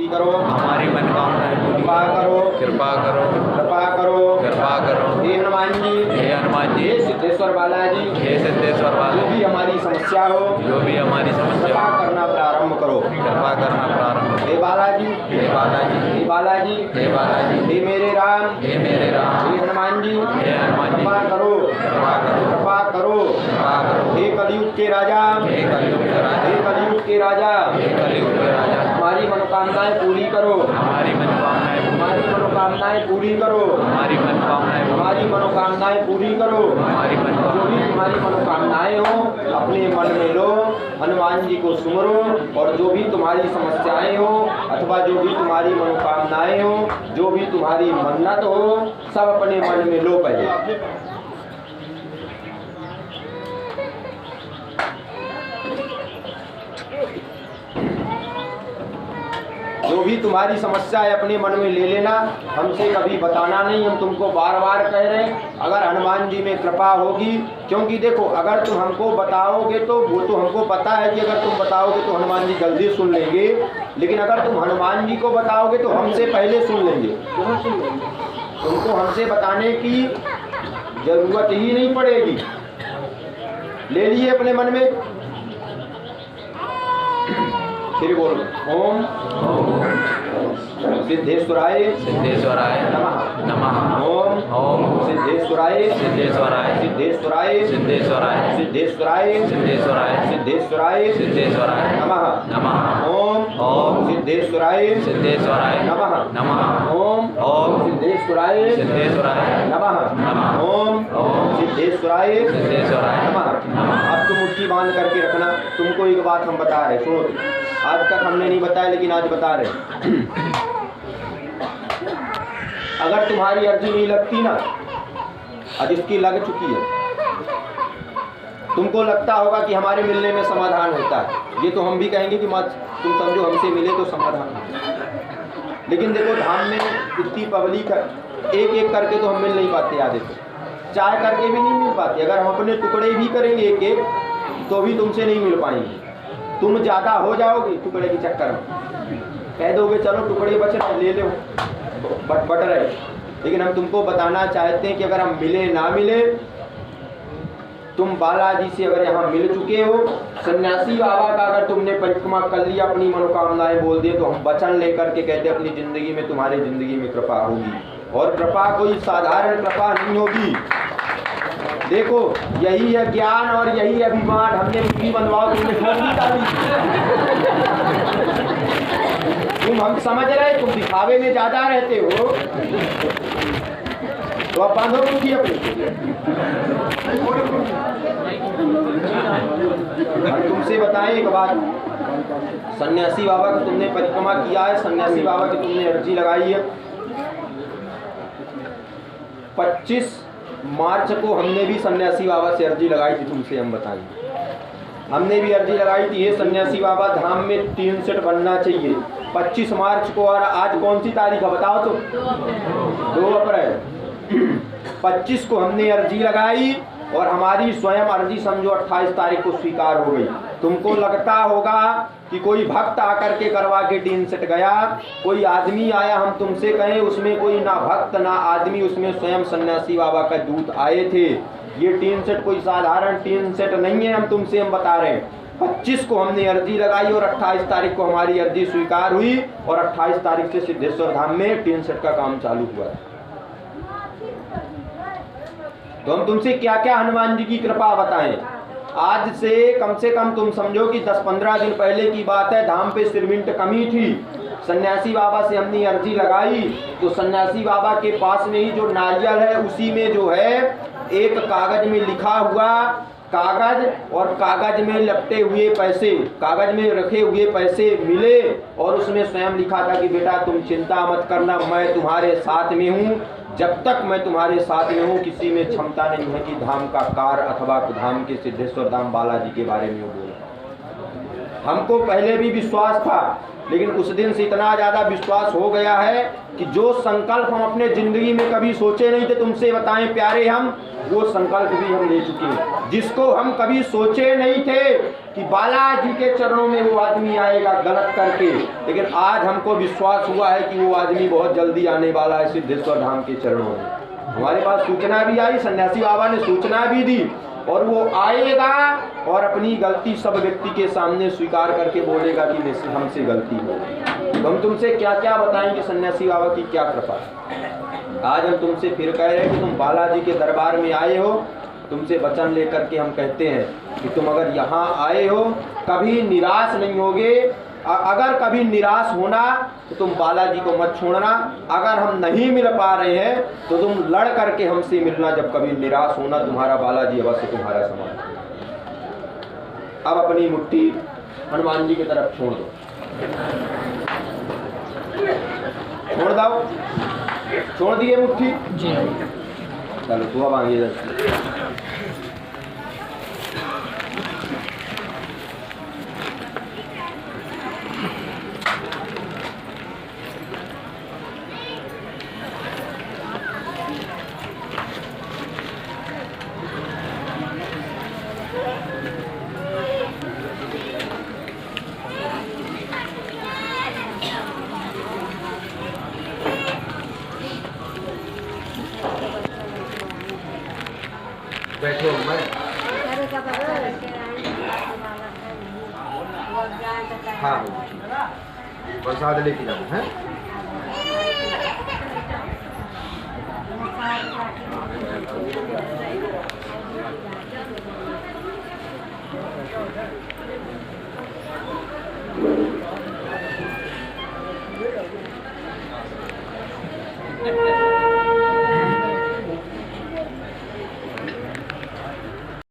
पूरी करो, हमारी मनोकामनाएं पूरी कृपा करो, कृपा करो, कृपा करो, कृपा करो। हे हनुमान जी, हे हनुमान जी, हे सिद्धेश्वर बालाजी, हे सिद्धेश्वर जो बालाजी, भी हमारी समस्या हो जो भी हमारी समस्या कृपा करना प्रारंभ करो। कृपा करना प्रारंभ। हे बालाजी, हे बालाजी, हे बालाजी, हे बालाजी, हे मेरे राम, हे मेरे राम, हे हनुमान जी, हे हनुमान जी, कृपा करो, कृपा करो, कृपा करो। कृपा करो। हे कलयुग के राजा, हे कलयुग के राजा, हे कलयुग के राजा, हे कलयुग के राजा, हमारी मनोकामनाएं पूरी करो, हमारी मनोकामनाएं हमारी मनोकामनाएं पूरी करो, हमारी मनोकामनाएं हमारी मनोकामनाएं पूरी करो। हमारी जो भी मनोकामनाएं तुम्हारी मनोकामनाएं हो अपने मन में लो, हनुमान जी को सुमरो, और जो भी तुम्हारी समस्याएं हो अथवा जो भी तुम्हारी मनोकामनाएं हो, जो भी तुम्हारी मन्नत हो, सब अपने मन में लो पहले। जो भी तुम्हारी समस्या है अपने मन में ले लेना, हमसे कभी बताना नहीं, हम तुमको बार बार कह रहे हैं। अगर हनुमान जी में कृपा होगी, क्योंकि देखो अगर तुम हमको बताओगे तो वो तो हमको पता है कि अगर तुम बताओगे तो हनुमान जी जल्दी सुन लेंगे, लेकिन अगर तुम हनुमान जी को बताओगे तो हमसे पहले सुन लेंगे। तुमको हमसे बताने की जरूरत ही नहीं पड़ेगी। ले लिए अपने मन में, फिर बोलो ओम सिद्धेश्वराय सिद्धेश्वराय नमः, नमः। ओम ओम सिद्धेश्वराय सिद्धेश्वराय सिद्धेश्वराय सिद्धेश्वराय सिद्धेश्वराय सिद्धेश्वराय सिद्धेश्वराय सिद्धेश्वराय नमः, नमः। ओम ओम सिद्धेश्वराय सिद्धेश्वराय नमः, नमः। ओम ओम सिद्धेश्वराय सिद्धेश्वराय नमः, नमः। ओम सिद्धेश्वराय सिद्धेश्वराय नमः। अब तुम मुट्ठी बांध करके रखना। तुमको एक बात हम बता रहे, सुनो, आज तक हमने नहीं बताया लेकिन आज बता रहे। अगर तुम्हारी अर्जी नहीं लगती ना, आज इसकी लग चुकी है, तुमको लगता होगा कि हमारे मिलने में समाधान होता है, ये तो हम भी कहेंगे कि मत तुम समझो हमसे मिले तो समाधान। लेकिन देखो धाम में इतनी पब्लिक है, एक एक करके तो हम मिल नहीं पाते, याद है, चाय करके भी नहीं मिल पाते। अगर हम अपने टुकड़े भी करेंगे एक एक तो भी तुमसे नहीं मिल पाएंगे। तुम ज़्यादा हो जाओगे टुकड़े के चक्कर में, कह दोगे चलो टुकड़े बच रहे ले लो, बट रहे। लेकिन हम तुमको बताना चाहते हैं कि अगर हम मिले ना मिले, तुम बालाजी से अगर यहाँ मिल चुके हो, सन्यासी बाबा का अगर तुमने परिक्रमा कर लिया, अपनी मनोकामनाएं बोल दिए, तो हम वचन लेकर के कहते अपनी जिंदगी में तुम्हारी जिंदगी में कृपा होगी। और कृपा कोई साधारण कृपा नहीं होगी। देखो यही है ज्ञान और यही है अभिमान। हमने मुट्ठी बनवाओ तुमने फोन नहीं डाली, तुम हम समझ रहे, तुम दिखावे में ज्यादा रहते हो, तो अब बांधो मुट्ठी अपनी। हम तुमसे बताएं एक बात, सन्यासी बाबा की तुमने परिक्रमा किया है, सन्यासी बाबा की तुमने अर्जी लगाई है। 25 मार्च को हमने भी सन्यासी बाबा से अर्जी लगाई थी, तुमसे हम बताएंगे। हमने भी अर्जी लगाई थी, ये सन्यासी बाबा धाम में 3 सेट बनना चाहिए 25 मार्च को। और आज कौन सी तारीख है बताओ तो? 2 अप्रैल। 25 को हमने अर्जी लगाई और हमारी स्वयं अर्जी समझो 28 तारीख को स्वीकार हो गई। तुमको लगता होगा कि कोई भक्त आकर के करवा के 3 सेट गया, कोई आदमी आया, हम तुमसे कहें उसमें कोई ना भक्त ना आदमी, उसमें स्वयं सन्यासी बाबा का दूत आए थे। ये 3 सेट कोई साधारण 3 सेट नहीं है, हम बता रहे हैं। 25 को हमने अर्जी लगाई और 28 तारीख को हमारी अर्जी स्वीकार हुई और 28 तारीख से सिद्धेश्वर धाम में 3 सेट का काम चालू हुआ है। तो हम तुमसे क्या क्या हनुमान जी की कृपा बताएं। आज से कम तुम समझो कि 10-15 दिन पहले की बात है, धाम पे सिरमिंट कमी थी। सन्यासी बाबा से हमने अर्जी लगाई तो सन्यासी बाबा के पास में ही जो नारियल है उसी में जो है एक कागज में लिखा हुआ कागज और कागज में लपटे हुए पैसे, कागज में रखे हुए पैसे मिले और उसमें स्वयं लिखा था कि बेटा तुम चिंता मत करना, मैं तुम्हारे साथ में हूँ। जब तक मैं तुम्हारे साथ में हूँ किसी में क्षमता नहीं है कि धाम का कार्य अथवा धाम के सिद्धेश्वर धाम बालाजी के बारे में बोले। हमको पहले भी विश्वास था लेकिन उस दिन से इतना ज़्यादा विश्वास हो गया है कि जो संकल्प हम अपने ज़िंदगी में कभी सोचे नहीं थे, तुमसे बताएं प्यारे, हम वो संकल्प भी हम ले चुके हैं। जिसको हम कभी सोचे नहीं थे कि बालाजी के चरणों में वो आदमी आएगा गलत करके, लेकिन आज हमको विश्वास हुआ है कि वो आदमी बहुत जल्दी आने वाला है सिद्धेश्वर धाम के चरणों में। हमारे पास सूचना भी आई, सन्यासी बाबा ने सूचना भी दी, और वो आएगा और अपनी गलती सब व्यक्ति के सामने स्वीकार करके बोलेगा कि हमसे गलती हो। तो हम तुमसे क्या क्या बताएंगे सन्यासी बाबा की क्या कृपा। आज हम तुमसे फिर कह रहे हैं कि तुम बालाजी के दरबार में आए हो, तुमसे वचन लेकर के हम कहते हैं कि तुम अगर यहाँ आए हो कभी निराश नहीं होगे। अगर कभी निराश होना तो तुम बालाजी को मत छोड़ना। अगर हम नहीं मिल पा रहे हैं तो तुम लड़ करके हमसे मिलना। जब कभी निराश होना, तुम्हारा बालाजी अवश्य तुम्हारा समाधान। अब अपनी मुट्ठी हनुमान जी की तरफ छोड़ दो, छोड़ दो, छोड़ दिए मुट्ठी। चलो दुआ मांगिए। बैठो मैं हाँ प्रसाद लेके जाओ हैं।